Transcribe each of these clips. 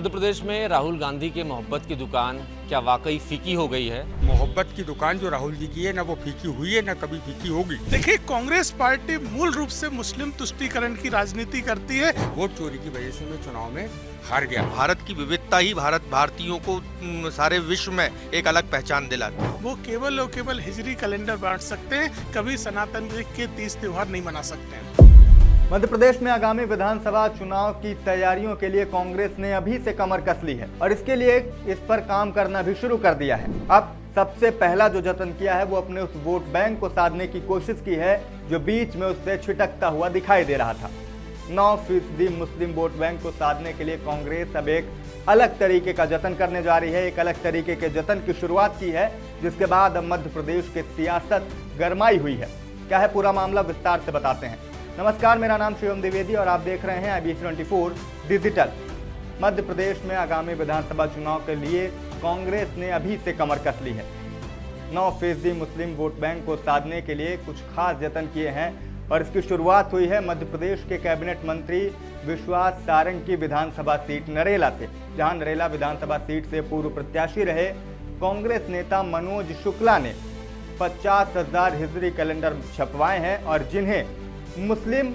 मध्य प्रदेश में राहुल गांधी के मोहब्बत की दुकान क्या वाकई फीकी हो गई है? मोहब्बत की दुकान जो राहुल जी की है, ना वो फीकी हुई है ना कभी फीकी होगी। देखिए, कांग्रेस पार्टी मूल रूप से मुस्लिम तुष्टीकरण की राजनीति करती है। वोट चोरी की वजह से मैं चुनाव में हार गया। भारत की विविधता ही भारतीयों को सारे विश्व में एक अलग पहचान दिलाती है। वो केवल और केवल हिजरी कैलेंडर बांट सकते हैं, कभी सनातन के 30 त्योहार नहीं मना सकते हैं। मध्य प्रदेश में आगामी विधानसभा चुनाव की तैयारियों के लिए कांग्रेस ने अभी से कमर कस ली है और इसके लिए इस पर काम करना भी शुरू कर दिया है। अब सबसे पहला जो जतन किया है वो अपने उस वोट बैंक को साधने की कोशिश की है जो बीच में उससे छिटकता हुआ दिखाई दे रहा था। 9% मुस्लिम वोट बैंक को साधने के लिए कांग्रेस अब एक अलग तरीके का जतन करने जा रही है। एक अलग तरीके के जतन की शुरुआत की है जिसके बाद अब मध्य प्रदेश की सियासत गरमाई हुई है। क्या है पूरा मामला, विस्तार से बताते हैं। नमस्कार, मेरा नाम शिवम द्विवेदी और आप देख रहे हैं IBC24 डिजिटल। मध्य प्रदेश में आगामी विधानसभा चुनाव के लिए कांग्रेस ने अभी से कमर कस ली है। 9% मुस्लिम वोट बैंक को साधने के लिए कुछ खास जतन किए हैं और इसकी शुरुआत हुई है मध्य प्रदेश के कैबिनेट मंत्री विश्वास सारंग की विधानसभा सीट नरेला से, जहां नरेला विधानसभा सीट से पूर्व प्रत्याशी रहे कांग्रेस नेता मनोज शुक्ला ने 50,000 हिजरी कैलेंडर छपवाए हैं और जिन्हें मुस्लिम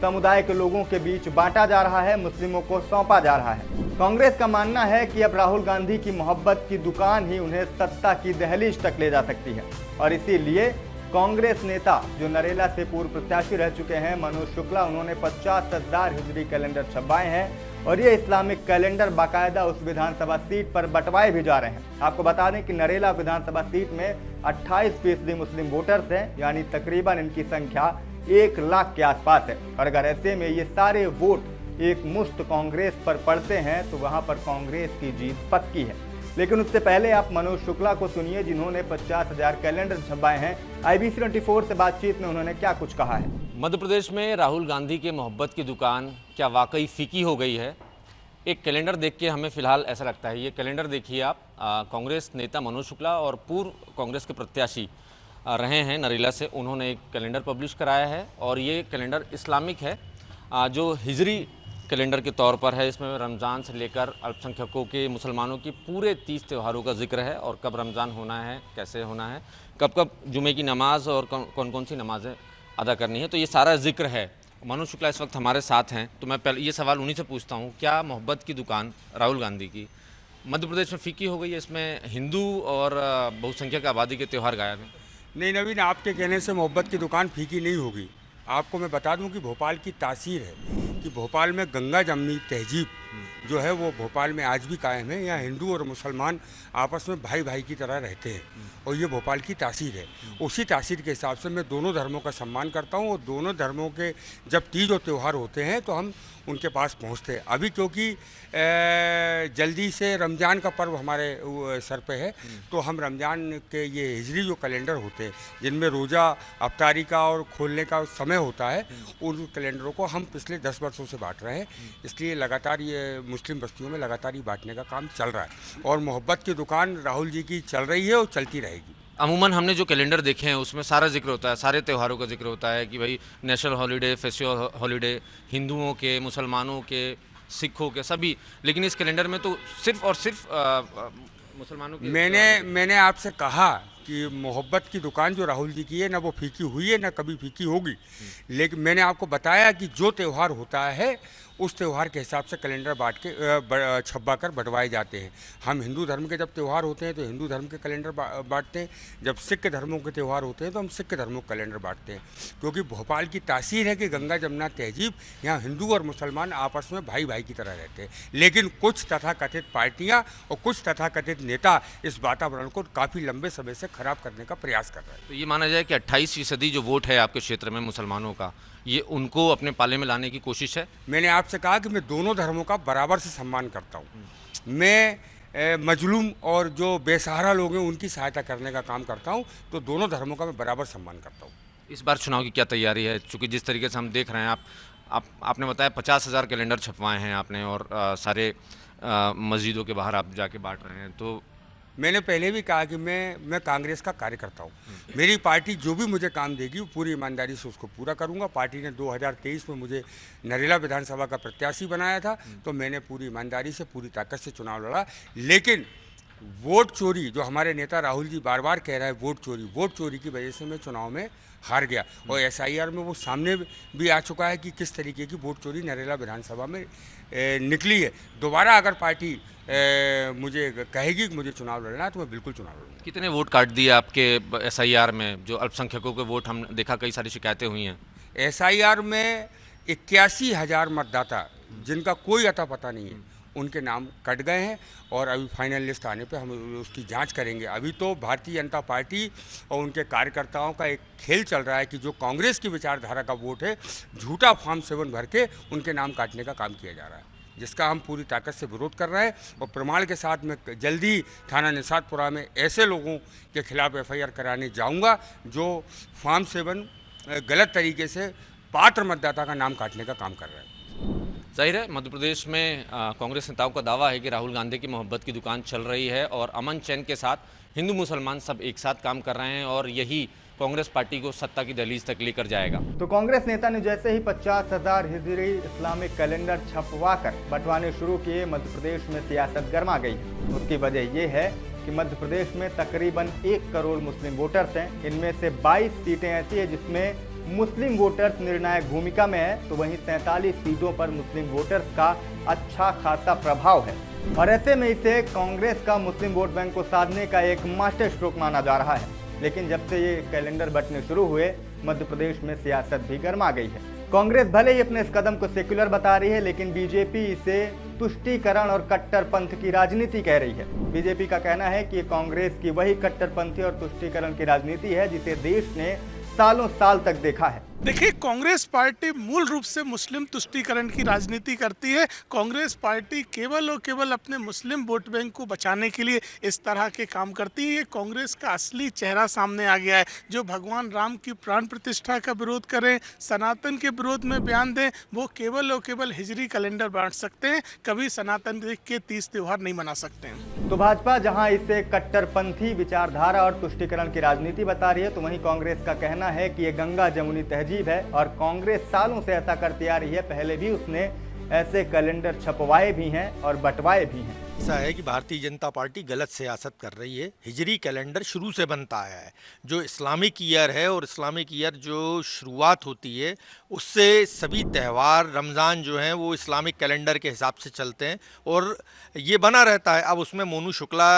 समुदाय के लोगों के बीच बांटा जा रहा है, मुस्लिमों को सौंपा जा रहा है। कांग्रेस का मानना है कि अब राहुल गांधी की मोहब्बत की दुकान ही उन्हें सत्ता की दहलीज तक ले जा सकती है और इसीलिए कांग्रेस नेता जो नरेला से पूर्व प्रत्याशी रह चुके हैं मनोज शुक्ला, उन्होंने 50,000 हिजरी कैलेंडर छपवाए हैं और ये इस्लामिक कैलेंडर बाकायदा उस विधानसभा सीट पर बंटवाए भी जा रहे हैं। आपको बता दें कि नरेला विधानसभा सीट में 28% मुस्लिम वोटर्स हैं, यानी तकरीबन इनकी संख्या 1 लाख के आसपास है और अगर ऐसे में ये सारे वोट एक मुश्त कांग्रेस पर पड़ते हैं तो वहां पर कांग्रेस की जीत पक्की है। लेकिन उससे पहले आप मनोज शुक्ला को सुनिए जिन्होंने 50,000 कैलेंडर छपवाए हैं। IBC24 से बातचीत में उन्होंने क्या कुछ कहा है। मध्य प्रदेश में राहुल गांधी के मोहब्बत की दुकान क्या वाकई फीकी हो गई है? एक कैलेंडर देख के हमें फिलहाल ऐसा लगता है। ये कैलेंडर देखिए आप, कांग्रेस नेता मनोज शुक्ला और पूर्व कांग्रेस के प्रत्याशी रहे हैं नरेला से, उन्होंने एक कैलेंडर पब्लिश कराया है और ये कैलेंडर इस्लामिक है, जो हिजरी कैलेंडर के तौर पर है। इसमें रमज़ान से लेकर अल्पसंख्यकों के, मुसलमानों की पूरे 30 त्योहारों का जिक्र है और कब रमज़ान होना है, कैसे होना है, कब कब जुमे की नमाज और कौन कौन सी नमाज़ें अदा करनी है, तो ये सारा जिक्र है। मनोज शुक्ला इस वक्त हमारे साथ हैं, तो मैं पहले ये सवाल उन्हीं से पूछता हूँ, क्या मोहब्बत की दुकान राहुल गांधी की मध्य प्रदेश में फीकी हो गई है? इसमें हिंदू और बहुसंख्यक आबादी के त्यौहार गायब हैं। नहीं नवीन, आपके कहने से मोहब्बत की दुकान फीकी नहीं होगी। आपको मैं बता दूं कि भोपाल की तासीर है कि भोपाल में गंगा जमनी तहजीब जो है वो भोपाल में आज भी कायम है। यहाँ हिंदू और मुसलमान आपस में भाई भाई की तरह रहते हैं और ये भोपाल की तासीर है। उसी तासीर के हिसाब से मैं दोनों धर्मों का सम्मान करता हूँ और दोनों धर्मों के जब तीज और त्यौहार होते हैं तो हम उनके पास पहुँचते हैं। अभी क्योंकि जल्दी से रमज़ान का पर्व हमारे सर पे है तो हम रमज़ान के ये हिजरी जो कैलेंडर होते हैं जिनमें रोज़ा, अफ्तारी का और खोलने का समय होता है, उन कैलेंडरों को हम पिछले 10 वर्षों से बांट रहे हैं। इसलिए लगातार ये मुस्लिम बस्तियों में लगातार ही बांटने का काम चल रहा है और मोहब्बत की दुकान राहुल जी की चल रही है और चलती रहेगी। अमूमन हमने जो कैलेंडर देखे हैं उसमें सारा जिक्र होता है, सारे त्योहारों का जिक्र होता है कि भाई नेशनल हॉलीडे, फेस्टिवल हॉलीडे, हिंदुओं के, मुसलमानों के, सिखों के, सभी। लेकिन इस कैलेंडर में तो सिर्फ और सिर्फ मुसलमानों के। मैंने आपसे कहा कि मोहब्बत की दुकान जो राहुल जी की है, ना वो फीकी हुई है ना कभी फीकी होगी। लेकिन मैंने आपको बताया कि जो त्यौहार होता है उस त्यौहार के हिसाब से कैलेंडर बांट के छपवा कर बंटवाए जाते हैं। हम हिंदू धर्म के जब त्यौहार होते हैं तो हिंदू धर्म के कैलेंडर बांटते हैं, जब सिख धर्मों के त्यौहार होते हैं तो हम सिख धर्मों के कैलेंडर बांटते हैं। क्योंकि भोपाल की तासीर है कि गंगा जमुना तहजीब, यहाँ हिंदू और मुसलमान आपस में भाई भाई की तरह रहते हैं। लेकिन कुछ तथाकथित पार्टियाँ और कुछ तथाकथित नेता इस वातावरण को काफ़ी लंबे समय से खराब करने का प्रयास कर रहे हैं। तो ये माना जाए कि 28% जो वोट है आपके क्षेत्र में मुसलमानों का, ये उनको अपने पाले में लाने की कोशिश है। मैंने आपसे कहा कि मैं दोनों धर्मों का बराबर से सम्मान करता हूँ। मैं मजलूम और जो बेसहारा लोग हैं उनकी सहायता करने का काम करता हूँ, तो दोनों धर्मों का मैं बराबर सम्मान करता हूँ। इस बार चुनाव की क्या तैयारी है? चूँकि जिस तरीके से हम देख रहे हैं, आपने बताया 50,000 कैलेंडर छपवाए हैं आपने और सारे मस्जिदों के बाहर आप जाके बांट रहे हैं, तो मैंने पहले भी कहा कि मैं कांग्रेस का कार्यकर्ता हूँ। मेरी पार्टी जो भी मुझे काम देगी वो पूरी ईमानदारी से उसको पूरा करूँगा। पार्टी ने 2023 में मुझे नरेला विधानसभा का प्रत्याशी बनाया था, तो मैंने पूरी ईमानदारी से पूरी ताकत से चुनाव लड़ा। लेकिन वोट चोरी, जो हमारे नेता राहुल जी बार बार कह रहा है वोट चोरी की वजह से मैं चुनाव में हार गया। और SIR में वो सामने भी आ चुका है कि किस तरीके की वोट चोरी नरेला विधानसभा में निकली है। दोबारा अगर पार्टी मुझे कहेगी कि मुझे चुनाव लड़ना है तो मैं बिल्कुल चुनाव लड़ूंगा। कितने वोट काट दिए आपके SIR में? जो अल्पसंख्यकों के वोट हम देखा, कई सारी शिकायतें हुई हैं। SIR में 81,000 मतदाता जिनका कोई अता पता नहीं है, उनके नाम कट गए हैं और अभी फाइनल लिस्ट आने पे हम उसकी जांच करेंगे। अभी तो भारतीय जनता पार्टी और उनके कार्यकर्ताओं का एक खेल चल रहा है कि जो कांग्रेस की विचारधारा का वोट है, झूठा फॉर्म 7 भर के उनके नाम काटने का काम किया जा रहा है, जिसका हम पूरी ताकत से विरोध कर रहे हैं। और प्रमाण के साथ मैं जल्दी थाना निशातपुरा में ऐसे लोगों के खिलाफ FIR कराने जाऊँगा जो फॉर्म 7 गलत तरीके से पात्र मतदाता का नाम काटने का काम कर रहे हैं। जाहिर है मध्य प्रदेश में कांग्रेस नेताओं का दावा है कि राहुल गांधी की मोहब्बत की दुकान चल रही है और अमन चैन के साथ हिंदू मुसलमान सब एक साथ काम कर रहे हैं और यही कांग्रेस पार्टी को सत्ता की दहलीज तक लेकर जाएगा। तो कांग्रेस नेता ने जैसे ही 50,000 हिजरी इस्लामिक कैलेंडर छपवाकर बंटवाने शुरू किए, मध्य प्रदेश में सियासत गर्मा गई है। उसकी वजह यह है कि मध्य प्रदेश में तकरीबन 1 करोड़ मुस्लिम वोटर्स हैं। इनमें से 22 सीटें ऐसी है जिसमें मुस्लिम वोटर्स निर्णायक भूमिका में है, तो वहीं 47 सीटों पर मुस्लिम वोटर्स का अच्छा खासा प्रभाव है। और ऐसे में इसे कांग्रेस का मुस्लिम वोट बैंक को साधने का एक मास्टर स्ट्रोक माना जा रहा है। लेकिन जब से ये कैलेंडर बंटने शुरू हुए, मध्य प्रदेश में सियासत भी गर्मा गई है। कांग्रेस भले ही अपने इस कदम को सेक्युलर बता रही है, लेकिन बीजेपी इसे तुष्टीकरण और कट्टरपंथ की राजनीति कह रही है। बीजेपी का कहना है कि कांग्रेस की वही कट्टरपंथी और तुष्टीकरण की राजनीति है जिसे देश ने सालों साल तक देखा है। देखिए, कांग्रेस पार्टी मूल रूप से मुस्लिम तुष्टीकरण की राजनीति करती है। कांग्रेस पार्टी केवल और केवल अपने मुस्लिम वोट बैंक को बचाने के लिए इस तरह के काम करती है। ये कांग्रेस का असली चेहरा सामने आ गया है। जो भगवान राम की प्राण प्रतिष्ठा का विरोध करें, सनातन के विरोध में बयान दें, वो केवल और केवल हिजरी कैलेंडर बांट सकते हैं, कभी सनातन के 30 त्योहार नहीं मना सकते हैं। तो भाजपा जहां इसे कट्टरपंथी विचारधारा और तुष्टीकरण की राजनीति बता रही है, तो वहीं कांग्रेस का कहना है कि ये गंगा जमुनी तहजीब है और कांग्रेस सालों से ऐसा करती आ रही है। पहले भी उसने ऐसे कैलेंडर छपवाए भी हैं और बंटवाए भी हैं। ऐसा है कि भारतीय जनता पार्टी गलत सियासत कर रही है। हिजरी कैलेंडर शुरू से बनता आया है। जो इस्लामिक ईयर है और इस्लामिक ईयर जो शुरुआत होती है उससे सभी त्यौहार, रमज़ान जो हैं वो इस्लामिक कैलेंडर के हिसाब से चलते हैं और ये बना रहता है। अब उसमें मोनू शुक्ला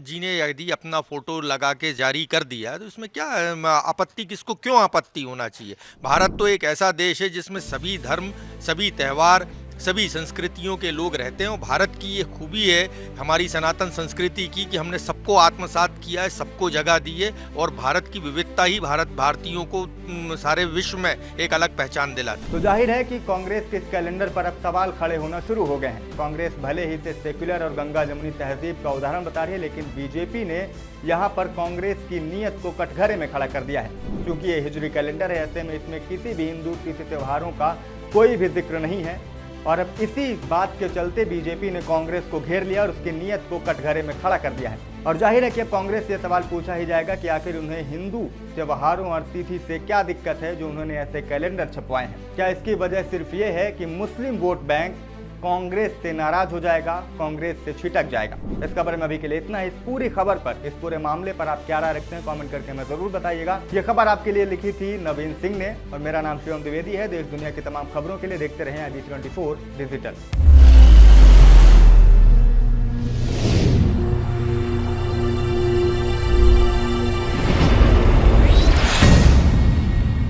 जी ने यदि अपना फ़ोटो लगा के जारी कर दिया तो इसमें क्या आपत्ति, किसको क्यों आपत्ति होना चाहिए। भारत तो एक ऐसा देश है जिसमें सभी धर्म, सभी त्यौहार, सभी संस्कृतियों के लोग रहते हैं और भारत की ये खूबी है हमारी सनातन संस्कृति की कि हमने सबको आत्मसात किया है, सबको जगह दी है और भारत की विविधता ही भारतीयों को सारे विश्व में एक अलग पहचान दिलाती। तो जाहिर है कि कांग्रेस के इस कैलेंडर पर अब सवाल खड़े होना शुरू हो गए हैं। कांग्रेस भले ही इसे सेक्युलर और गंगा जमुनी तहजीब का उदाहरण बता रही है, लेकिन बीजेपी ने यहाँ पर कांग्रेस की नीयत को कटघरे में खड़ा कर दिया है। क्योंकि ये हिजरी कैलेंडर है, ऐसे में इसमें किसी भी हिंदू किसी त्योहारों का कोई भी जिक्र नहीं है और अब इसी बात के चलते बीजेपी ने कांग्रेस को घेर लिया और उसकी नीयत को कटघरे में खड़ा कर दिया है। और जाहिर है कि अब कांग्रेस से सवाल पूछा ही जाएगा कि आखिर उन्हें हिंदू त्योहारों और तिथि से क्या दिक्कत है जो उन्होंने ऐसे कैलेंडर छपवाए हैं। क्या इसकी वजह सिर्फ ये है कि मुस्लिम वोट बैंक कांग्रेस से नाराज हो जाएगा, कांग्रेस से छिटक जाएगा? इस खबर में अभी के लिए इतना है। इस पूरी खबर पर, इस पूरे मामले पर आप क्या राय रखते हैं कमेंट करके हमें जरूर बताइएगा। ये खबर आपके लिए लिखी थी नवीन सिंह ने और मेरा नाम शिवम द्विवेदी है। देश दुनिया की तमाम खबरों के लिए देखते रहें IB24 डिजिटल।